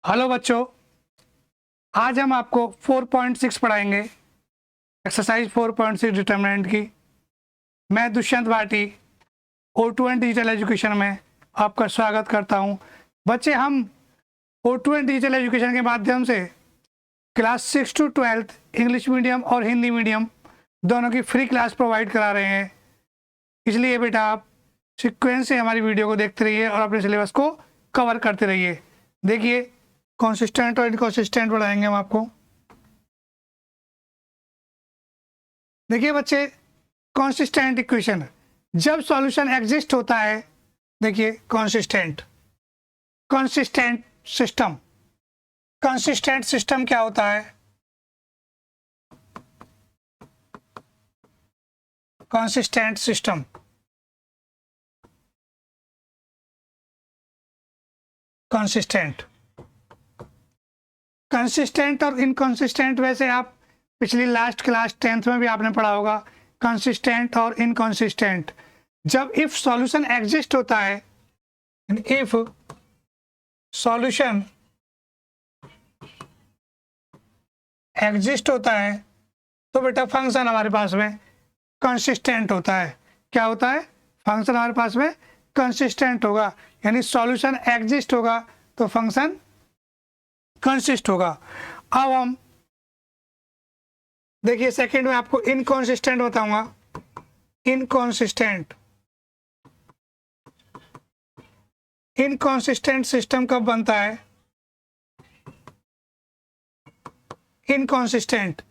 Hello बच्चों, आज हम आपको 4.6 पढ़ाएंगे। एक्सरसाइज 4.6 डिटरमिनेंट की। मैं Dushyant Bhati O2 and digital education में आपका स्वागत करता हूं। बच्चे, हम O2 एंड डिजिटल एजुकेशन के माध्यम से क्लास 6 to 12 इंग्लिश मीडियम और हिंदी मीडियम दोनों की फ्री क्लास प्रोवाइड करा रहे हैं। इसलिए बेटा आप सीक्वेंस से हमारी वीडियो को देखते रहिए और अपने सिलेबस को कवर करते रहिए। देखिए, कंसिस्टेंट और इनकंसिस्टेंट बढ़ाएंगे हम आपको। देखिए बच्चे, कंसिस्टेंट इक्वेशन जब सॉल्यूशन एग्जिस्ट होता है, देखिए कंसिस्टेंट सिस्टम। कंसिस्टेंट सिस्टम क्या होता है? कंसिस्टेंट सिस्टम कंसिस्टेंट और इनकंसिस्टेंट, वैसे आप पिछली लास्ट क्लास 10th में भी आपने पढ़ा होगा। कंसिस्टेंट और इनकंसिस्टेंट, जब इफ सॉल्यूशन एग्जिस्ट होता है, इफ सॉल्यूशन एग्जिस्ट होता है तो बेटा फंक्शन हमारे पास में कंसिस्टेंट होता है। क्या होता है? फंक्शन हमारे पास में कंसिस्टेंट होगा, यानी सॉल्यूशन एग्जिस्ट होगा तो फंक्शन कंसिस्ट होगा। अब हम देखिए सेकंड में आपको इनकंसिस्टेंट बताऊंगा। इनकंसिस्टेंट सिस्टम कब बनता है? इनकंसिस्टेंट,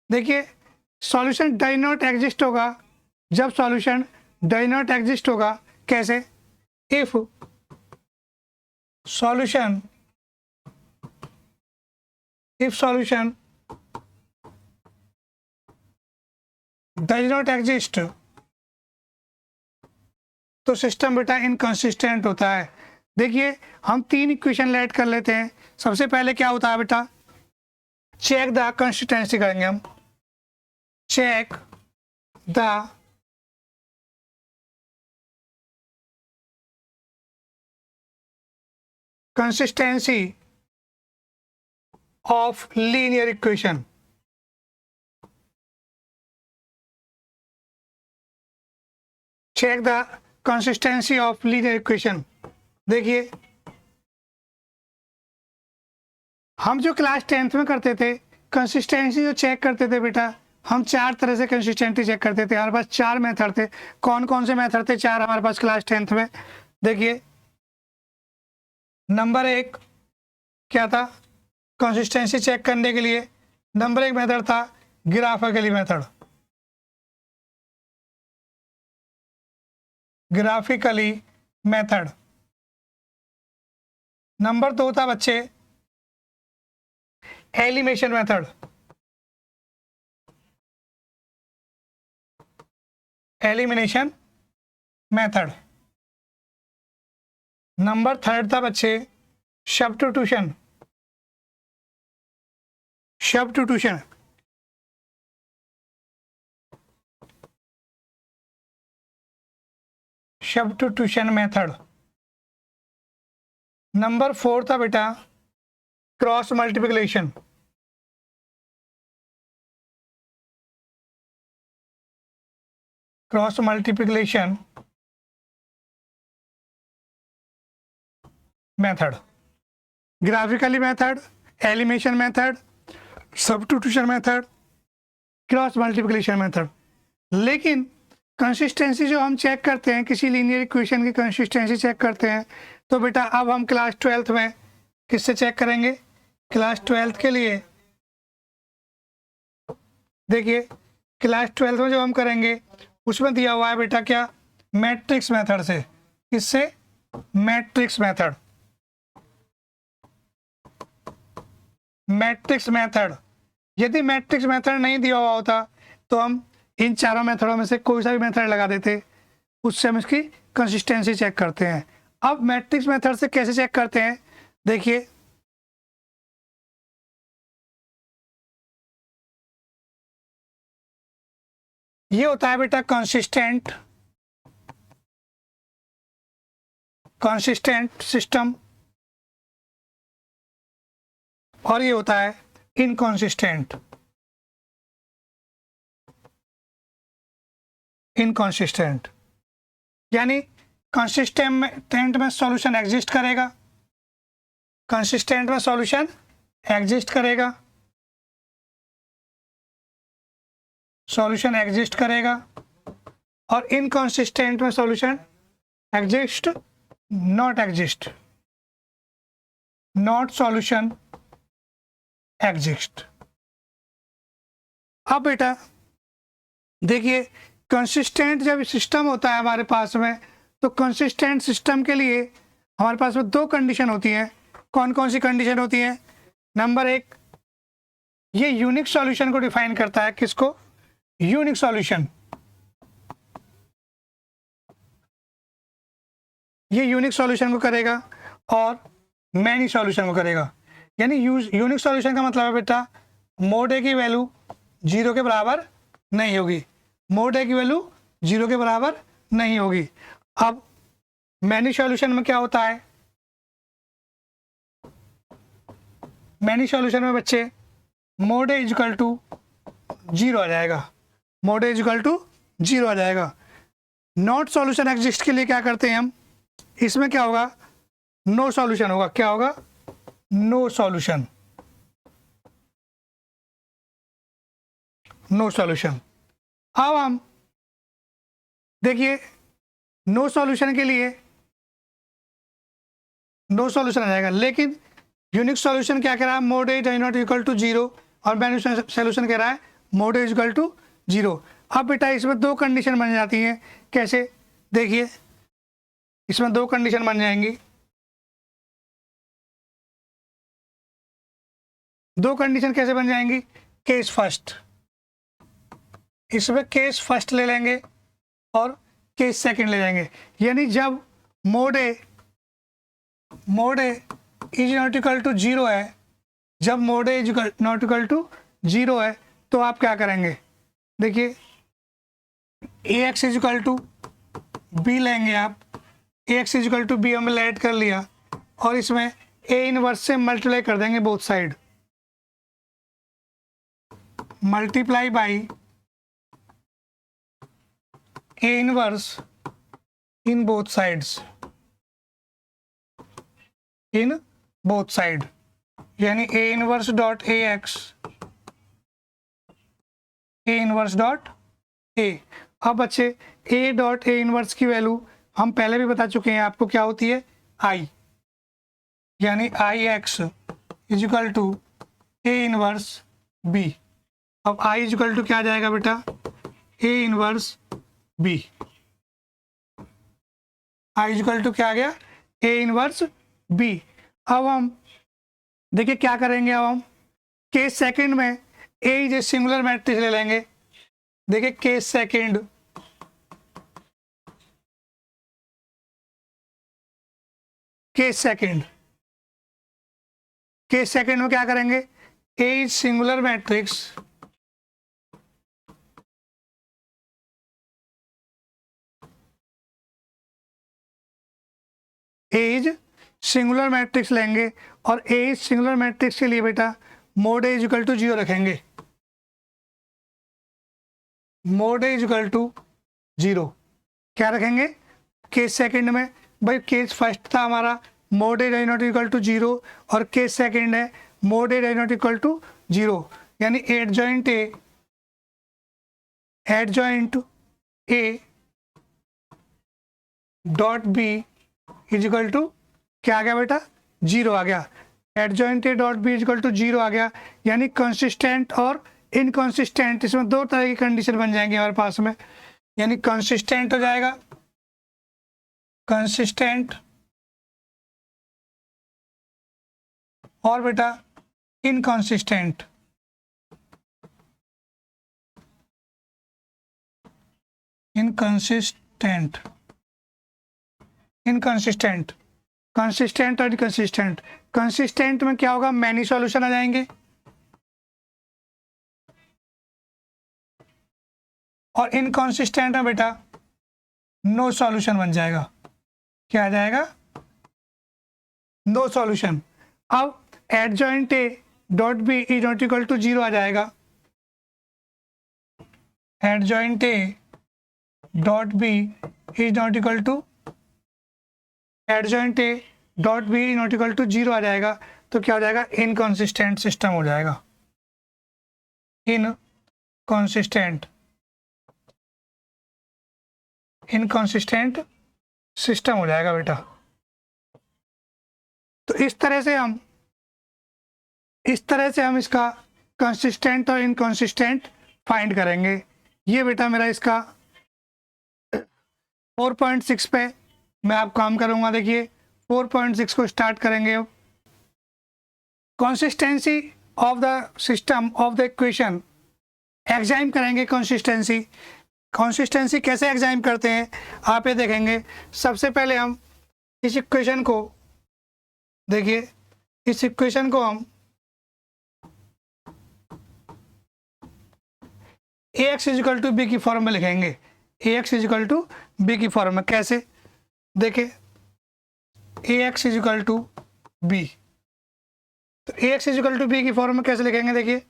देखिए सॉल्यूशन डज नॉट एग्जिस्ट होगा। जब सॉल्यूशन डज नॉट एग्जिस्ट होगा, कैसे? If solution does not exist तो सिस्टम बेटा इनकंसिस्टेंट होता है। देखिए हम तीन इक्वेशन लेट कर लेते हैं। सबसे पहले क्या होता है बेटा? चेक द कंसिस्टेंसी करेंगे हम। Check the consistency of linear equation. Check the consistency of linear equation. देखिए हम जो क्लास 10th में करते थे, कंसिस्टेंसी जो चेक करते थे बेटा, हम चार तरह से कंसिस्टेंसी चेक करते थे। हमारे पास चार मेथड थे। कौन कौन से मेथड थे? चार हमारे पास क्लास 10th में। देखिए, नंबर एक क्या था कंसिस्टेंसी चेक करने के लिए? नंबर एक मेथड था ग्राफिकली मेथड। नंबर दो था बच्चे एलिमिनेशन मेथड। नंबर थर्ड था बच्चे सब्स्टिट्यूशन। मेथड। नंबर फोर था बेटा cross multiplication. Method. Graphically method, elimination method, substitution method, cross multiplication method. लेकिन कंसिस्टेंसी जो हम चेक करते हैं, किसी लीनियर इक्वेशन की कंसिस्टेंसी चेक करते हैं, तो बेटा अब हम क्लास 12th में किससे चेक करेंगे? क्लास 12th के लिए देखिए, क्लास 12th में जो हम करेंगे उसमें दिया हुआ है बेटा क्या? मैट्रिक्स मेथड से। किससे? Matrix method. यदि मैट्रिक्स मेथड नहीं दिया हुआ होता तो हम इन चारों मेथडों में से कोई सा भी मेथड लगा देते, उससे हम इसकी कंसिस्टेंसी चेक करते हैं। अब मैट्रिक्स मेथड से कैसे चेक करते हैं? देखिए, ये होता है बेटा कंसिस्टेंट सिस्टम। और ये होता है इनकॉन्सिस्टेंट। इनकॉन्सिस्टेंट यानी कंसिस्टेंट में सॉल्यूशन एग्जिस्ट करेगा, कंसिस्टेंट में सॉल्यूशन एग्जिस्ट करेगा, सॉल्यूशन एग्जिस्ट करेगा, और इनकंसिस्टेंट में solution exist not exist, not solution exist. अब बेटा देखिए, कंसिस्टेंट जब सिस्टम होता है हमारे पास में, तो कंसिस्टेंट सिस्टम के लिए हमारे पास में दो कंडीशन होती हैं। कौन कौन सी कंडीशन होती है? नंबर एक, ये यूनिक सॉल्यूशन को डिफाइन करता है। किसको? Unique solution. ये यूनिक सॉल्यूशन को करेगा और मैनी सॉल्यूशन को करेगा। यानी यूनिक सॉल्यूशन का मतलब है बेटा, मोड ए की वैल्यू 0 के बराबर नहीं होगी, मोड ए की वैल्यू 0 के बराबर नहीं होगी। अब मैनी सॉल्यूशन में क्या होता है? मैनी सॉल्यूशन में बच्चे मोड ए इक्वल टू 0 आ जाएगा, मोड ए इक्वल टू 0 आ जाएगा। नॉट सॉल्यूशन एग्जिस्ट के लिए क्या करते हैं हम? इसमें क्या होगा? नो सॉल्यूशन होगा। क्या होगा? No solution, no solution. अब हम देखिए, नो सॉल्यूशन के लिए नो सॉल्यूशन आ जाएगा, लेकिन यूनिक सॉल्यूशन क्या कह रहा है? Mod A does not equal to 0, और मैनी सॉल्यूशन कह रहा है मोड ए इक्वल टू 0। अब बेटा इसमें दो कंडीशन बन जाती हैं। कैसे? देखिए, इसमें दो कंडीशन बन जाएंगी। दो कंडीशन कैसे बन जाएंगी? केस फर्स्ट, इसमें केस फर्स्ट ले लेंगे और केस सेकंड ले जाएंगे। यानी जब mod A is not equal to 0 है, जब mod A is not equal to 0 है, तो आप क्या करेंगे? देखिए, A x is equal to B लेंगे आप, A x is equal to B हमने ऐड कर लिया, और इसमें ए इनवर्स से मल्टीप्लाई कर देंगे both side, multiply by A inverse in both sides, in both side. यानी A inverse dot A x, A inverse dot A. अब बच्चे ए डॉट ए इनवर्स की वैल्यू हम पहले भी बता चुके हैं आपको, क्या होती है? आई। यानी I x is equal to A inverse B. अब आई इज इक्वल टू क्या आ जाएगा बेटा? A inverse B. I is equal to क्या आ गया? A inverse B. अब हम देखिए क्या करेंगे। अब हम केस सेकंड में ए इज ए सिंगुलर मैट्रिक्स ले लेंगे। देखिए केस सेकंड, केस सेकंड में क्या करेंगे? A is singular matrix, A is singular matrix लेंगे, और ए इज सिंगुलर मैट्रिक्स के लिए बेटा mod A is equal to 0 रखेंगे, mod A is equal to 0। क्या रखेंगे? केस सेकंड में भाई, केस फर्स्ट था हमारा mod A does not equal to 0, और केस सेकंड है mod A does not equal to 0। यानी adjoint A dot B is equal to क्या आ गया बेटा? 0 आ गया। Adjoint A dot B is equal to 0 आ गया। यानी कंसिस्टेंट और इनकंसिस्टेंट, इसमें दो तरह की कंडीशन बन जाएंगी हमारे पास में। यानी कंसिस्टेंट हो जाएगा, कंसिस्टेंट, और बेटा इनकंसिस्टेंट। इनकंसिस्टेंट कंसिस्टेंट और इनकंसिस्टेंट। कंसिस्टेंट में क्या होगा? मैनी सॉल्यूशन आ जाएंगे, और इनकंसिस्टेंट में बेटा नो सॉल्यूशन बन जाएगा। क्या आ जाएगा? No solution. अब adjoint A dot B is not equal to 0 आ जाएगा, adjoint A dot B is not equal to, adjoint A dot B is not equal to 0 आ जाएगा, तो क्या हो जाएगा, इनकॉन्सिस्टेंट सिस्टम हो जाएगा, इनकॉन्सिस्टेंट सिस्टम हो जाएगा बेटा। तो इस तरह से हम इसका कंसिस्टेंट और इनकॉन्सिस्टेंट फाइंड करेंगे। ये बेटा मेरा इसका 4.6 पे मैं आप काम करूंगा। देखिए 4.6 को स्टार्ट करेंगे। Consistency of the system of the equation exam करेंगे। कंसिस्टेंसी कैसे एग्जाम करते हैं आप ये देखेंगे। सबसे पहले हम इस इक्वेशन को देखिए, इस इक्वेशन को हम ax इजिकल टू बी की फॉर्म में लिखेंगे। ax इजिकल टू बी की फॉर्म में कैसे, देखिए ax इजिकल टू बी, तो ax इजिकल टू बी की फॉर्म में कैसे लिखेंगे। देखिए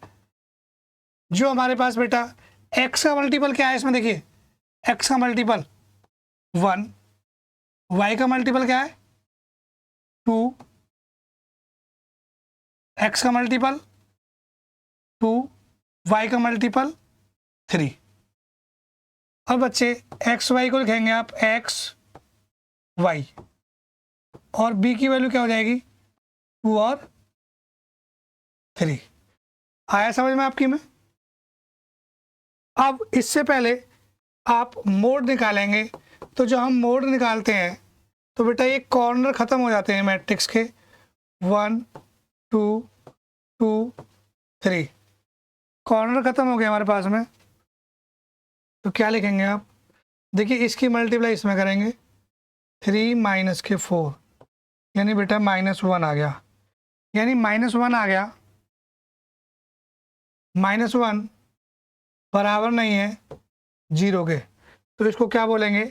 जो हमारे पास बेटा x का मल्टीपल क्या है इसमें, देखिए x का मल्टीपल 1, y का मल्टीपल क्या है 2, x का मल्टीपल 2, y का मल्टीपल 3। अब बच्चे एक्स वाई को लिखेंगे आप एक्स वाई, और बी की वैल्यू क्या हो जाएगी 2 और 3। आया समझ में आपकी में। अब इससे पहले आप मोड निकालेंगे, तो जो हम मोड निकालते हैं तो बेटा ये कॉर्नर ख़त्म हो जाते हैं मैट्रिक्स के, 1 2 2 3 कॉर्नर ख़त्म हो गए हमारे पास में। तो क्या लिखेंगे आप, देखिए इसकी मल्टीप्लाई इसमें करेंगे 3 माइनस के 4, यानी बेटा -1 आ गया, यानी -1 आ गया। -1 बराबर नहीं है 0 के, तो इसको क्या बोलेंगे,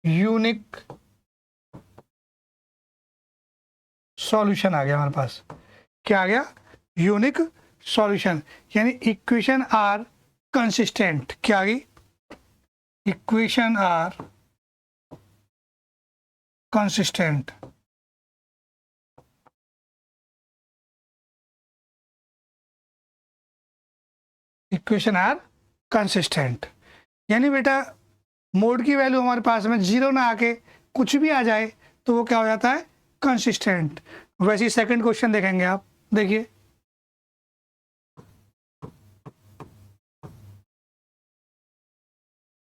यूनिक सॉल्यूशन आ गया हमारे पास। क्या आ गया, यूनिक सॉल्यूशन, यानी इक्वेशन आर कंसिस्टेंट। क्या आ गई, equation are consistent. Equation are consistent, यानी बेटा मोड की वैल्यू हमारे पास में 0 ना आके कुछ भी आ जाए तो वो क्या हो जाता है, कंसिस्टेंट। वैसे ही सेकंड क्वेश्चन देखेंगे आप, देखिए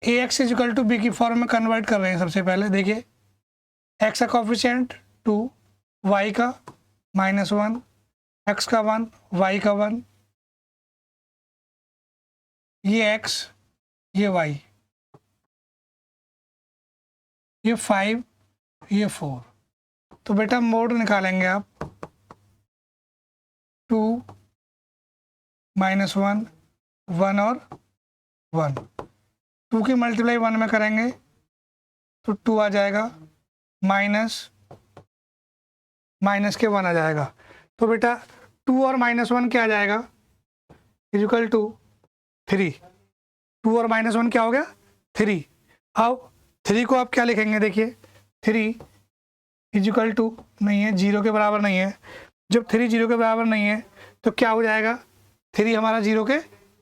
ax इजिकल टू बी की फॉर्म में कन्वर्ट कर रहे हैं। सबसे पहले देखिए x का कॉफिशिएंट 2, y का -1, x का 1, y का 1, ये x ये y, ये 5 ये 4। तो बेटा मोड निकालेंगे आप 2 -1 1 और 1, 2 की मल्टीप्लाई 1 में करेंगे तो 2 आ जाएगा, माइनस के 1 आ जाएगा। तो बेटा 2 और -1 क्या आ जाएगा, इजिकल टू 3। 2 और -1 क्या हो गया 3। अब 3 को आप क्या लिखेंगे, देखिए 3 इजिकल टू नहीं है, 0 के बराबर नहीं है। जब 3 0 के बराबर नहीं है तो क्या हो जाएगा, 3 हमारा 0 के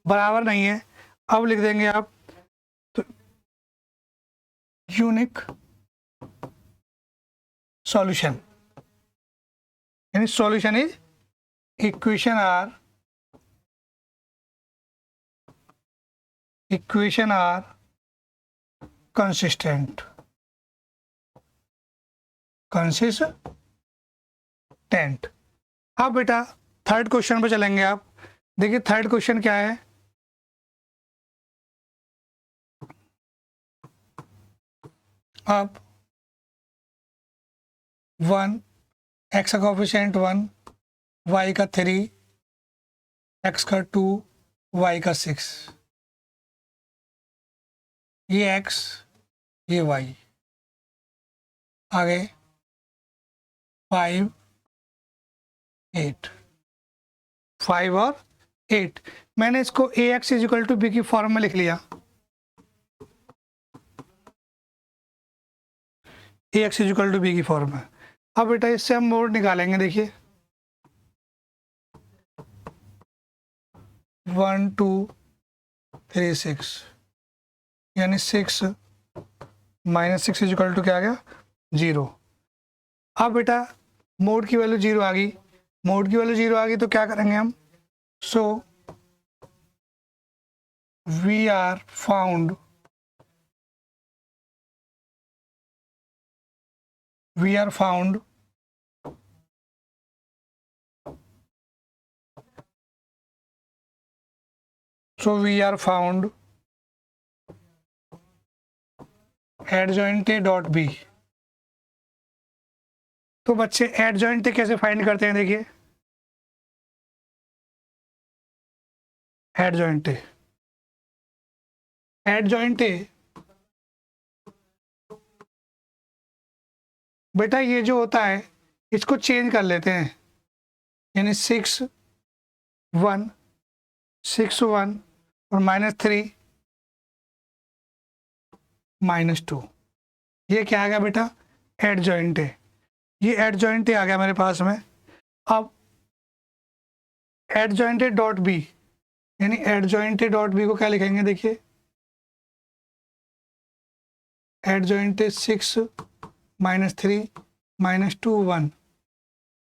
बराबर नहीं है। अब लिख देंगे आप तो यूनिक सॉल्यूशन, यानी solution is equation are consistent. अब बेटा थर्ड क्वेश्चन पे चलेंगे आप। देखिए थर्ड क्वेश्चन क्या है, अब 1 x का कोफिशिएंट 1, y का 3, x का 2, y का 6, ये x ये y, आगे 5 8 5 और 8। मैंने इसको ax is equal to B की फॉर्म में लिख लिया। ax is equal to B की फॉर्म में। अब बेटा इससे हम मोड निकालेंगे। देखिए 1 2 3 6 यानी 6 माइनस 6 इज इक्वल टू क्या आ गया 0। अब बेटा मोड की वैल्यू 0 आ गई। मोड की वैल्यू 0 आ गई तो क्या करेंगे हम। So we are found adjoint A dot B. तो बच्चे एडजॉइंट ए कैसे फाइंड करते हैं। देखिए एडजॉइंट ए बेटा ये जो होता है इसको चेंज कर लेते हैं, यानी 6 1 6 1 और -3 -2। ये क्या आ गया बेटा एडजॉइंट ए। ये एडजॉइंट ए आ गया मेरे पास में। अब एडजॉइंट ए डॉट बी, यानी एडजॉइंट ए डॉट बी को क्या लिखेंगे। देखिए एडजॉइंट ए 6 -3 -2 1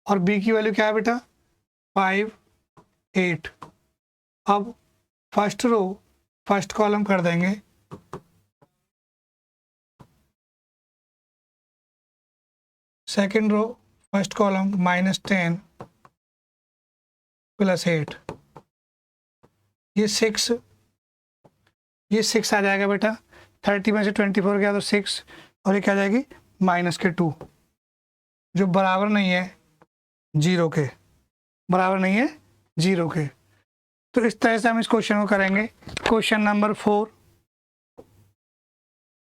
और बी की वैल्यू क्या है बेटा 5 8। अब फर्स्ट रो फर्स्ट कॉलम कर देंगे, सेकेंड रो फर्स्ट कॉलम -10 + 8। ये 6 आ जाएगा बेटा। 30 में से 24 गया तो 6 और ये क्या आ जाएगी -2 जो बराबर नहीं है 0 के, बराबर नहीं है 0 के। तो इस तरह से हम इस क्वेश्चन को करेंगे। क्वेश्चन नंबर 4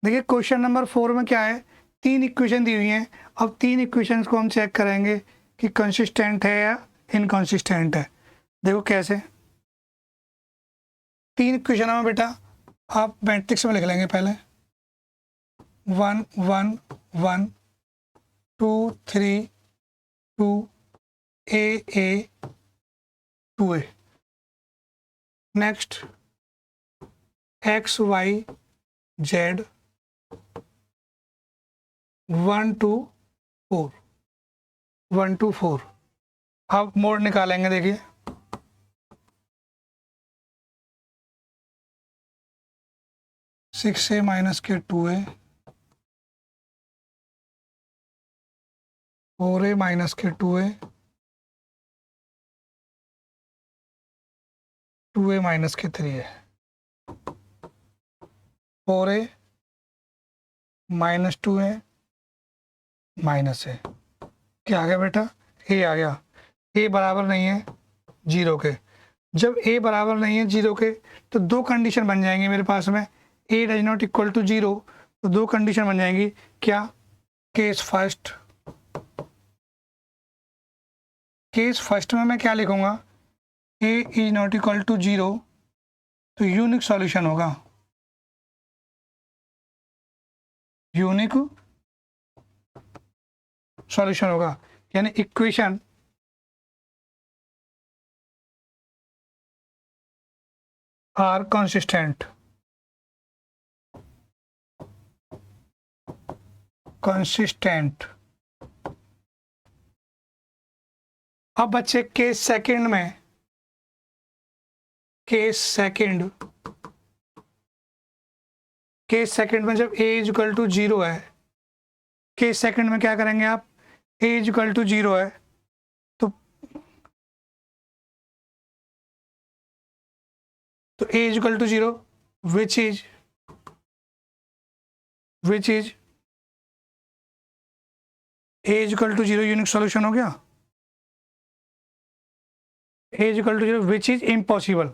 देखिए। क्वेश्चन नंबर 4 में क्या है 3 इक्वेशन दी हुई हैं। अब 3 इक्वेशंस को हम चेक करेंगे कि कंसिस्टेंट है या इनकंसिस्टेंट है। देखो कैसे 3 इक्वेशन में बेटा आप मैट्रिक्स में लिख लेंगे। पहले 1 1 1 2 3 2 a 2a। Next x y z 1 2 4 1 2 4। अब मोड निकालेंगे। देखिए 6a - के 2a 4a - के 2a 2a - के 3a 4a -2a -a। क्या आ गया बेटा a आ गया। a बराबर नहीं है 0 के। जब a बराबर नहीं है 0 के तो दो कंडीशन बन जाएंगी मेरे पास में। a does not equal to 0 तो दो कंडीशन बन जाएंगी। क्या केस फर्स्ट में मैं क्या लिखूंगा a is not equal to 0 तो यूनिक सॉल्यूशन होगा। यूनिक सॉल्यूशन होगा यानी इक्वेशन आर कंसिस्टेंट। अब बच्चे केस सेकंड में जब a इज इक्वल टू 0 है, केस सेकंड में क्या करेंगे आप a इज इक्वल टू 0 है तो a is equal to 0 which is a is equal to 0 unique solution हो गया। a is equal to 0 which is impossible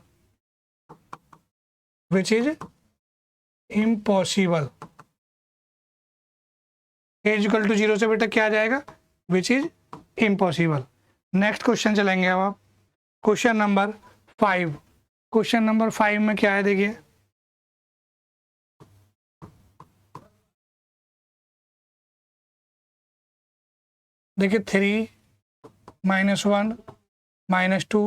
a is equal to 0 से बेटा क्या आ जाएगा which is impossible. Next question चलेंगे अब आप। Question number 5। क्वेश्चन नंबर 5 में क्या है देखिए, देखिए 3 -1 -2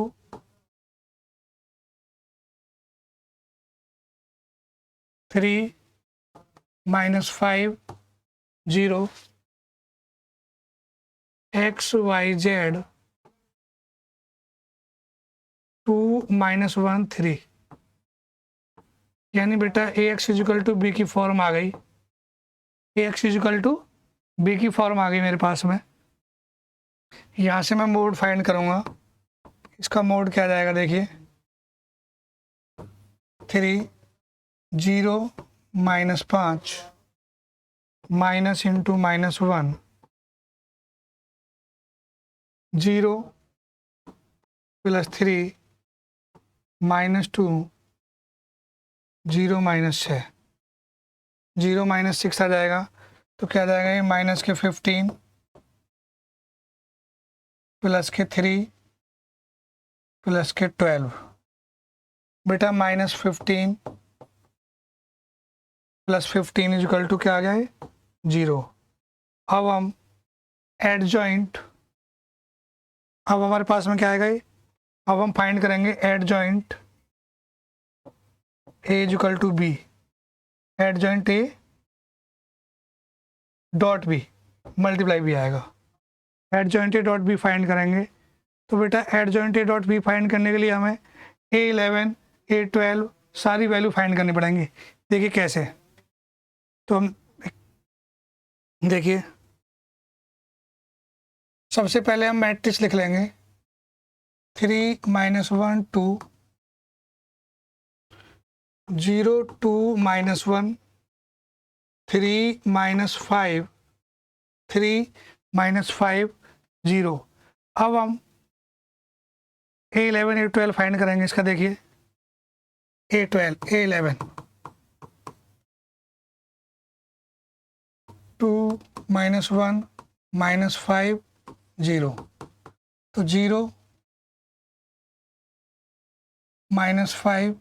3 -5 0 x y z 2 -1 3, यानी बेटा ए एक्स इजिकल टू बी की फॉर्म आ गई, ए एक्स इजिकल टू बी की फॉर्म आ गई मेरे पास में। यहाँ से मैं मोड फाइंड करूँगा, इसका मोड क्या जाएगा देखिए, 3 0 -5 माइनस इंटू -1 0 +3 -2 0 -6 0 -6 आ जाएगा, तो क्या जाएगा ये माइनस के 15 प्लस के 3 प्लस के 12, बेटा -15 + 15 इजिकल टू क्या आ गया है 0। अब हम एडजॉइंट, अब हमारे पास में क्या आएगा ये, अब हम फाइंड करेंगे adjoint A equal to B, adjoint A dot B multiply भी आएगा, adjoint A dot B find करेंगे। तो बेटा adjoint A dot B find करने के लिए हमें A11 A12 सारी वैल्यू फाइंड करनी पड़ेंगी। देखिए कैसे, तो हम देखिए सबसे पहले हम मैट्रिक्स लिख लेंगे, 3 -1 2 0 2 -1 3 -5 3 -5 0। अब हम A11 A12 फाइंड करेंगे, इसका देखिए A12 A11 2 -1 -5 0, तो 0 -5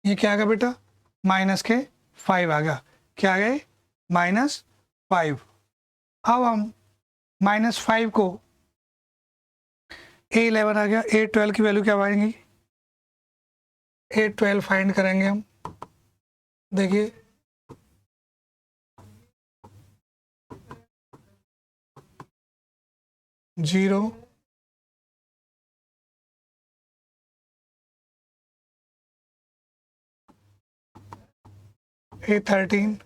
ये क्या आ गया बेटा माइनस के 5 आ गया, क्या आ गया -5। अब हम -5 को A11 आ गया, A12 की वैल्यू क्या आएंगी, A12 फाइंड करेंगे हम, देखिए जीरो A13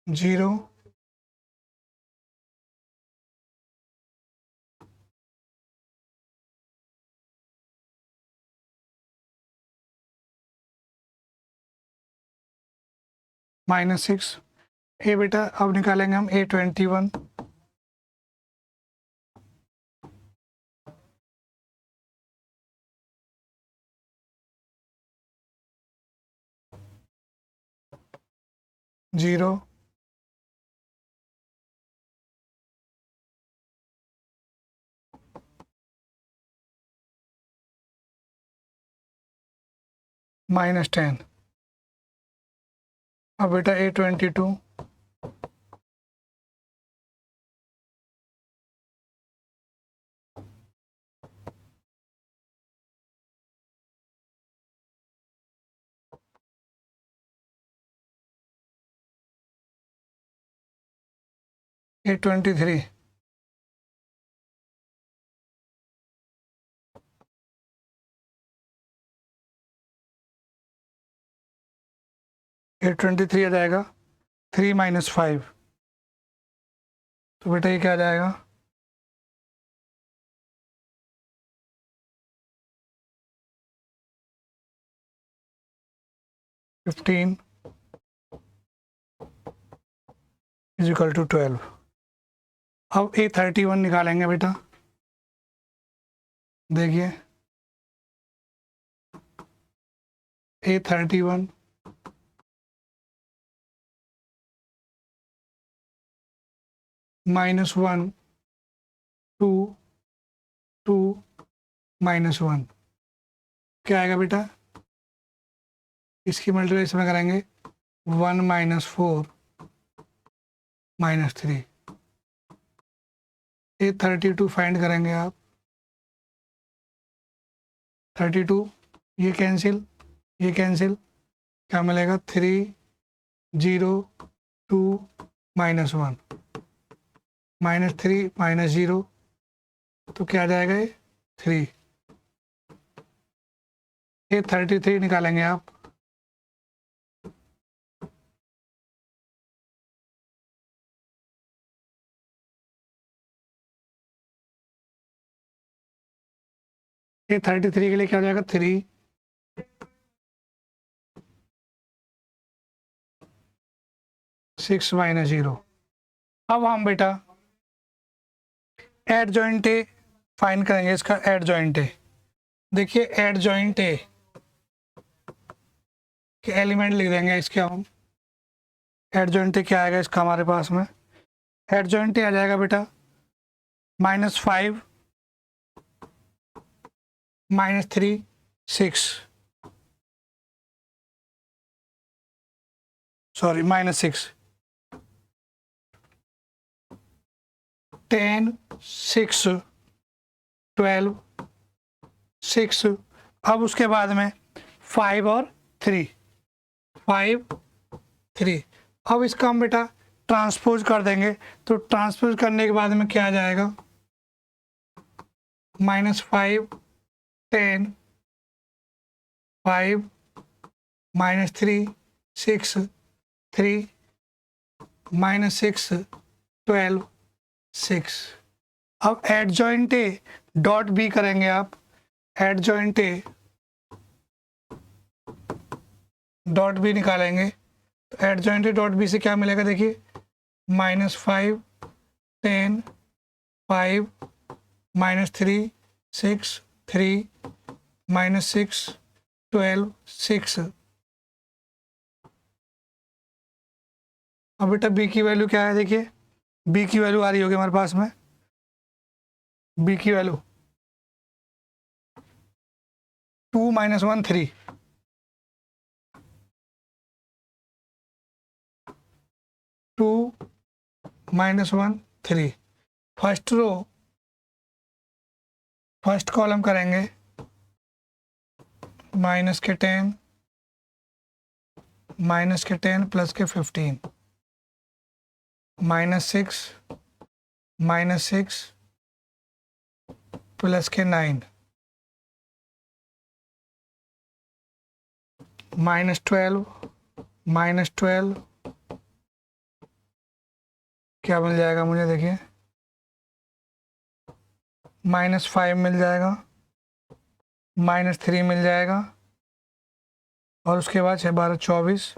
0 -6। ए बेटा अब निकालेंगे हम A21 0 -10। अब बेटा A22 A23 A23 आ जाएगा 3 -5, तो बेटा ये क्या आ जाएगा 15 इजिकल टू 12। अब A31 निकालेंगे बेटा, देखिए A31 -1 2 2 -1 क्या आएगा बेटा? इसकी मल्टीप्लाई में करेंगे 1 -4 -3। A32 फाइंड करेंगे आप। 32 ये कैंसिल, ये कैंसिल, क्या मिलेगा? 3 0 2 -1 -3 -0 तो क्या आ जाएगा? ये 3। A33 निकालेंगे आप। A33 के लिए क्या हो जाएगा? 3 6 -0। अब हम बेटा एड जॉइंट ए फाइंड करेंगे, इसका एड जॉइंट ए। देखिए एड जॉइंट ए के एलिमेंट लिख देंगे इसके हम। एड जॉइंट ए क्या आएगा इसका हमारे पास में? एड जॉइंट ए आ जाएगा बेटा -5 -3 6, सॉरी -6 10 6 12 6। अब उसके बाद में 5 और 3 5 3। अब इसका हम बेटा ट्रांसपोज कर देंगे, तो ट्रांसपोज करने के बाद में क्या आ जाएगा? -5 10 5 -3 6 3 -6 12 6। अब adjoint A dot B करेंगे आप। Adjoint A dot B निकालेंगे, तो adjoint A dot B से क्या मिलेगा? देखिए -5 10 5 -3 6 3 -6 12 6। अब बेटा बी की वैल्यू क्या है? देखिए बी की वैल्यू आ रही होगी हमारे पास में। बी की value 2 -1 3, 2 -1 3। First row first column करेंगे माइनस के 10 प्लस के 15 -6 -6 प्लस के 9 -12 -12 क्या मिल जाएगा मुझे? देखिए -5 मिल जाएगा, -3 मिल जाएगा, और उसके बाद 6 12 24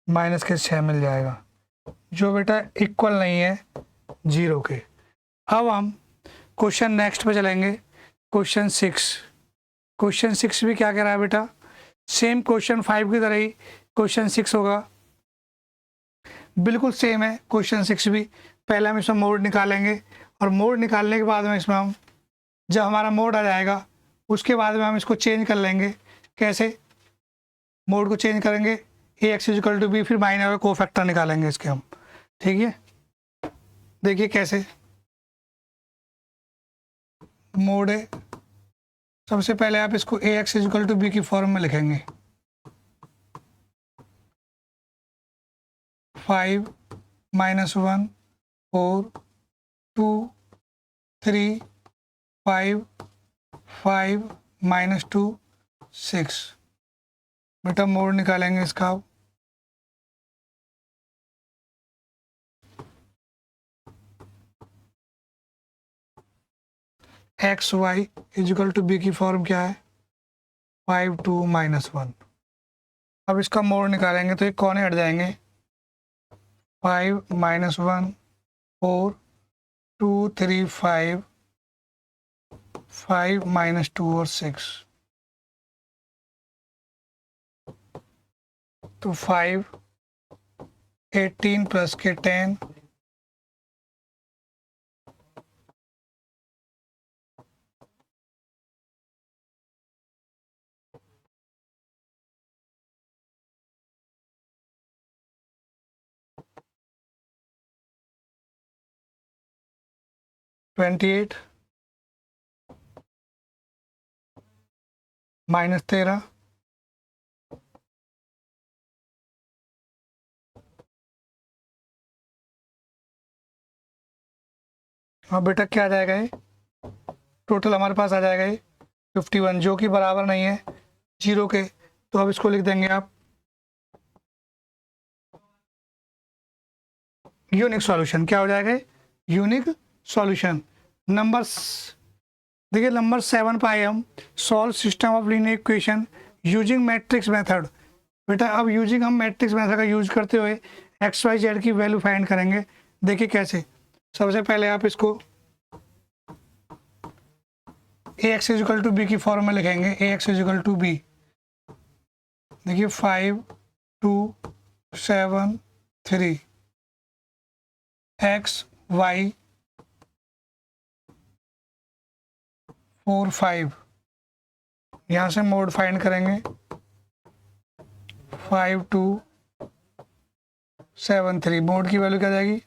माइनस के 6 मिल जाएगा, जो बेटा इक्वल नहीं है 0 के। अब हम क्वेश्चन नेक्स्ट पे चलेंगे। क्वेश्चन 6। क्वेश्चन 6 भी क्या कह रहा है बेटा? सेम क्वेश्चन 5 की तरह ही क्वेश्चन 6 होगा, बिल्कुल सेम है क्वेश्चन 6 भी। पहले हम इसमें मोड निकालेंगे, और मोड निकालने के बाद में इसमें हम जब हमारा मोड आ जाएगा उसके बाद में हम इसको चेंज कर लेंगे। कैसे मोड को चेंज करेंगे? AX = B, फिर माइनर और कोफैक्टर निकालेंगे इसके हम। ठीक है, देखिए कैसे मोड है। सबसे पहले आप इसको AX = B की फॉर्म में लिखेंगे। 5 -1 4 2 3 5 5 -2 6। बेटा मोड निकालेंगे इसका आप। XY = B की फॉर्म क्या है? 5 2 -1। अब इसका मोड निकालेंगे तो ये कौन हट जाएंगे? 5 -1 4 2 3 5 5 -2 और 6। तो 5, 18 प्लस के 10, -28 -13, और बेटा क्या आ जाएगा ये, टोटल हमारे पास आ जाएगा ये 51, जो कि बराबर नहीं है 0 के। तो अब इसको लिख देंगे आप यूनिक सॉल्यूशन। क्या हो जाएगा, यूनिक सॉल्यूशन। नंबर देखिए नंबर 7 पाए हम, solve system of linear equation using matrix method. बेटा अब यूजिंग हम मैट्रिक्स मेथड का यूज करते हुए एक्स वाई जेड की वैल्यू फाइंड करेंगे। देखिए कैसे, सबसे पहले आप इसको ए एक्स इजिकल टू बी की फॉर्म में लिखेंगे। ए एक्स इजिकल टू बी, देखिए 5 2 7 3 एक्स वाई 4 5, यहाँ से मोड फाइंड करेंगे 5 2 7 3, मोड की वैल्यू क्या जाएगी,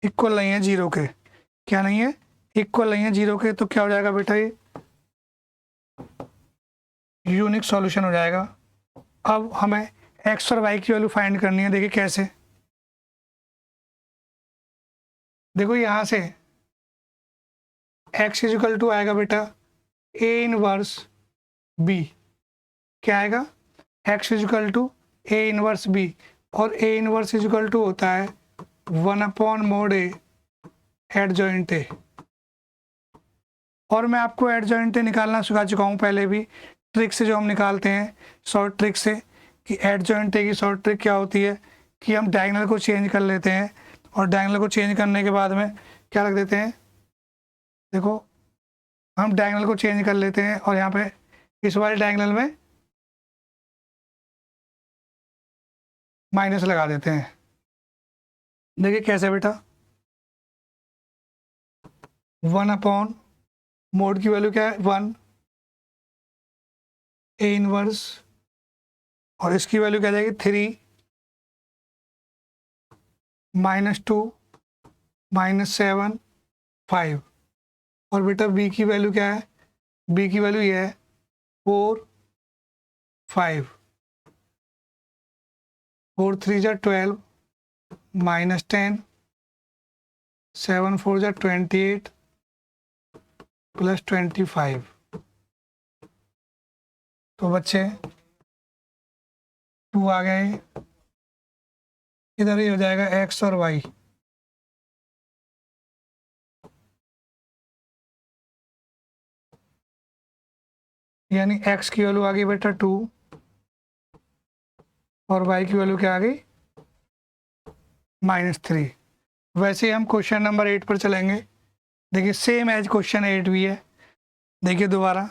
इक्वल नहीं है 0 के। क्या नहीं है, इक्वल नहीं है 0 के। तो क्या हो जाएगा बेटा, ये यूनिक सॉल्यूशन हो जाएगा। अब हमें एक्स और वाई की वैल्यू फाइंड करनी है। देखिए कैसे, देखो यहाँ से एक्स इजिकल टू आएगा बेटा ए इनवर्स बी। क्या आएगा, X equal to A inverse B, और ए इनवर्स इजिकल टू होता है 1/mod ए एडजॉइंट ए। और मैं आपको एडजॉइंट ए निकालना सिखा चुका हूँ पहले भी, ट्रिक से जो हम निकालते हैं शॉर्ट ट्रिक से, कि एडजॉइंट ए की शॉर्ट ट्रिक क्या होती है कि हम डायगोनल को चेंज कर लेते हैं, और डायगोनल को चेंज करने के बाद में क्या रख देते हैं, देखो हम डायगोनल को चेंज कर लेते हैं और यहाँ पे इस वाले डायगोनल में माइनस लगा देते हैं। देखिए कैसे बेटा, 1/mod की वैल्यू क्या है 1, ए इनवर्स, और इसकी वैल्यू क्या जाएगी 3 -2 -7 5, और बेटा बी की वैल्यू क्या है, बी की वैल्यू ये है 4 5, 4 3 जा 12 -10, 7 4 जा 28 +25। तो बच्चे 2 आ गए, इधर ही हो जाएगा एक्स और वाई। यानी एक्स की वैल्यू आ गई बेटा 2, और वाई की वैल्यू क्या आ गई -3। वैसे ही हम क्वेश्चन नंबर 8 पर चलेंगे। देखिए सेम एज क्वेश्चन 8 भी है। देखिए दोबारा,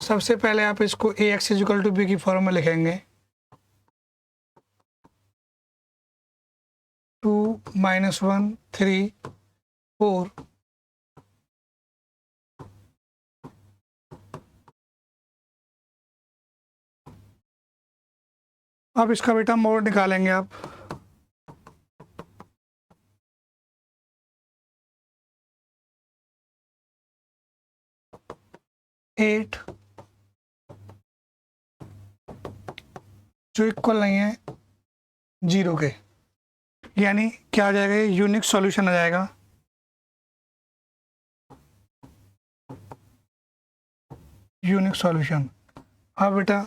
सबसे पहले आप इसको ए एक्स इजिकल टू बी की फॉर्म में लिखेंगे 2 -1 3 4, अब इसका बेटा मोड निकालेंगे आप। एट जो इक्वल नहीं है 0 के, यानी क्या आ जाएगा, ये यूनिक सॉल्यूशन आ जाएगा। Unique solution. अब बेटा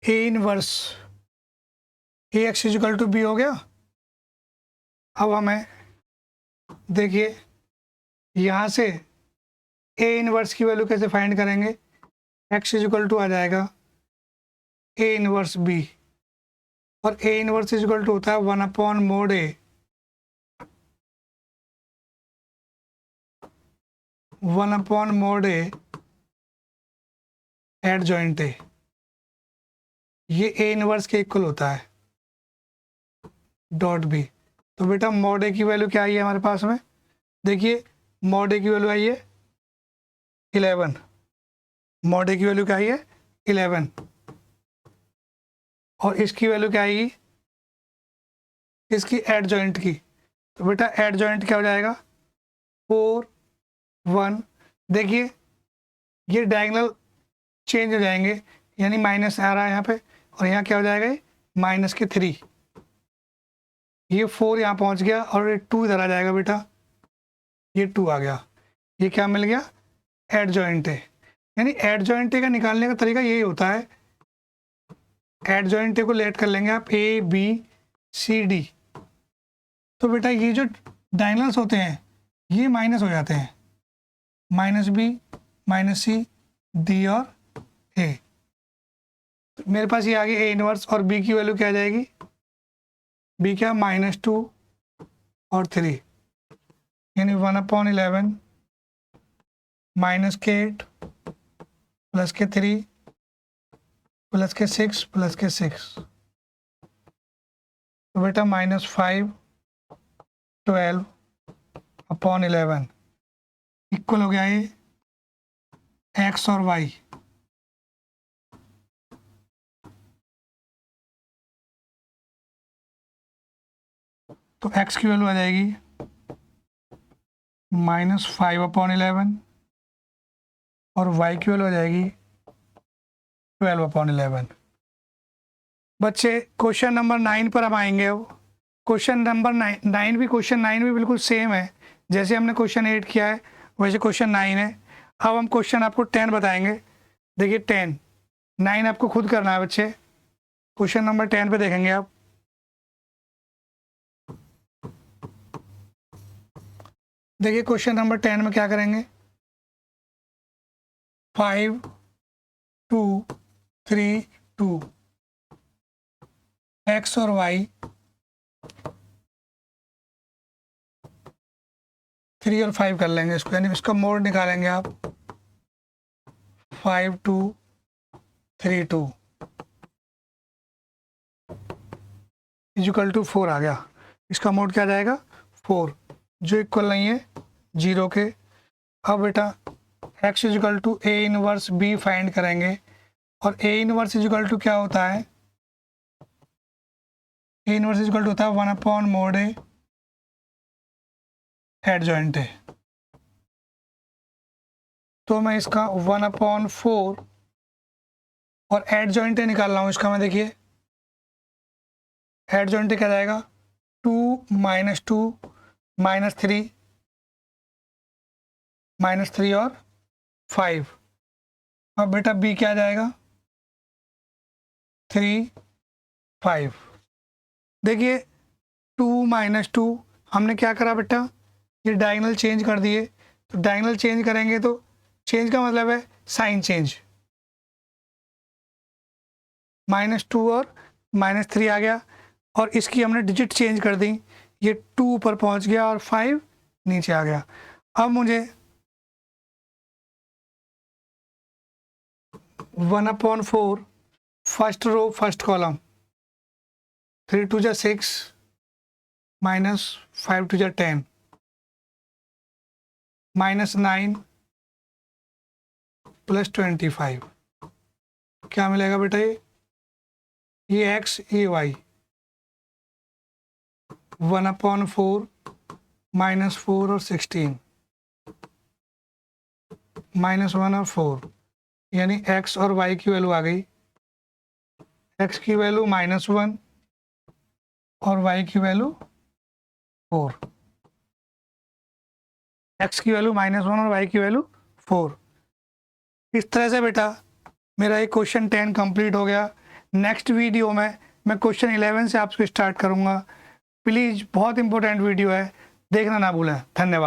A inverse A X equal to B हो गया। अब हमें देखिए यहाँ से ए इनवर्स की वैल्यू कैसे फाइंड करेंगे, एक्स इजिकल टू आ जाएगा ए इनवर्स बी, और A inverse is equal to होता है 1/mod A, 1/mod A adjoint A, ये ए इनवर्स के इक्वल होता है डॉट बी। तो बेटा mod A की वैल्यू क्या आई है हमारे पास में, देखिए mod A की वैल्यू आई है 11, mod A की वैल्यू क्या आई है 11, और इसकी वैल्यू क्या आएगी, इसकी एडजॉइंट की। तो बेटा एडजॉइंट क्या हो जाएगा 4 1, देखिए ये डायगोनल चेंज हो जाएंगे, यानी माइनस आ रहा है यहाँ पे, और यहाँ क्या हो जाएगा माइनस के 3, ये 4 यहाँ पहुँच गया और ये 2 इधर आ जाएगा बेटा, ये 2 आ गया, ये क्या मिल गया एडजॉइंट है। यानी एडजॉइंट का निकालने का तरीका यही होता है, एडजॉइंट को लेट कर लेंगे आप ए बी सी डी, तो बेटा ये जो डायगोनल्स होते हैं ये माइनस हो जाते हैं, minus B minus C D और ए। तो मेरे पास ये आ गया ए इनवर्स, और बी की वैल्यू क्या आ जाएगी, बी क्या -2 और 3, यानी 1/11 माइनस के 8 प्लस के 3 प्लस के 6 प्लस के 6, तो बेटा -5 12/11 इक्वल हो गया ये एक्स और वाई। तो x की वैल्यू आ जाएगी -5/11 और y की वैल्यू आ जाएगी 12/11। बच्चे क्वेश्चन नंबर 9 पर हम आएंगे। अब क्वेश्चन नंबर 9 भी, क्वेश्चन 9 भी बिल्कुल सेम है, जैसे हमने क्वेश्चन 8 किया है वैसे क्वेश्चन 9 है। अब हम क्वेश्चन आपको 10 बताएंगे। देखिए 10, 9 आपको खुद करना है बच्चे। क्वेश्चन नंबर 10 पे देखेंगे आप। देखिए क्वेश्चन नंबर 10 में क्या करेंगे, 5 2 3 2 एक्स और वाई 3 और 5 कर लेंगे इसको, यानी इसका मोड निकालेंगे आप 5 2 3 2 इक्वल टू 4 आ गया। इसका मोड क्या जाएगा 4, जो इक्वल नहीं है 0 के। अब बेटा x equal to A inverse B find करेंगे, और ए इनवर्स इक्वल टू क्या होता है, ए इनवर्स इक्वल टू होता है 1/mod A एडजॉइंट है। तो मैं इसका 1/4 और एडजॉइंट निकाल रहा हूँ इसका मैं। देखिए एडजॉइंट क्या जाएगा 2 -2 -3 और 5। अब बेटा b क्या जाएगा 3 5। देखिए 2 -2 हमने क्या करा बेटा, ये डायगोनल चेंज कर दिए। तो डायगोनल चेंज करेंगे तो चेंज का मतलब है साइन चेंज, -2 और -3 आ गया, और इसकी हमने डिजिट चेंज कर दी, ये 2 ऊपर पहुंच गया और 5 नीचे आ गया। अब मुझे 1/4 फर्स्ट रो फर्स्ट कॉलम, 3 2 जा 6 -5 2 जा 10 -9 + 25 क्या मिलेगा बेटा, ये x ये y 1/4 -4 और 16 -1 और 4, यानी x और y की वैल्यू आ गई। x की वैल्यू -1 और y की वैल्यू 4, x की वैल्यू -1 और y की वैल्यू 4। इस तरह से बेटा मेरा ये क्वेश्चन 10 कंप्लीट हो गया। नेक्स्ट वीडियो में मैं क्वेश्चन 11 से आपको स्टार्ट करूँगा। प्लीज़ बहुत इंपॉर्टेंट वीडियो है, देखना ना भूलें। धन्यवाद।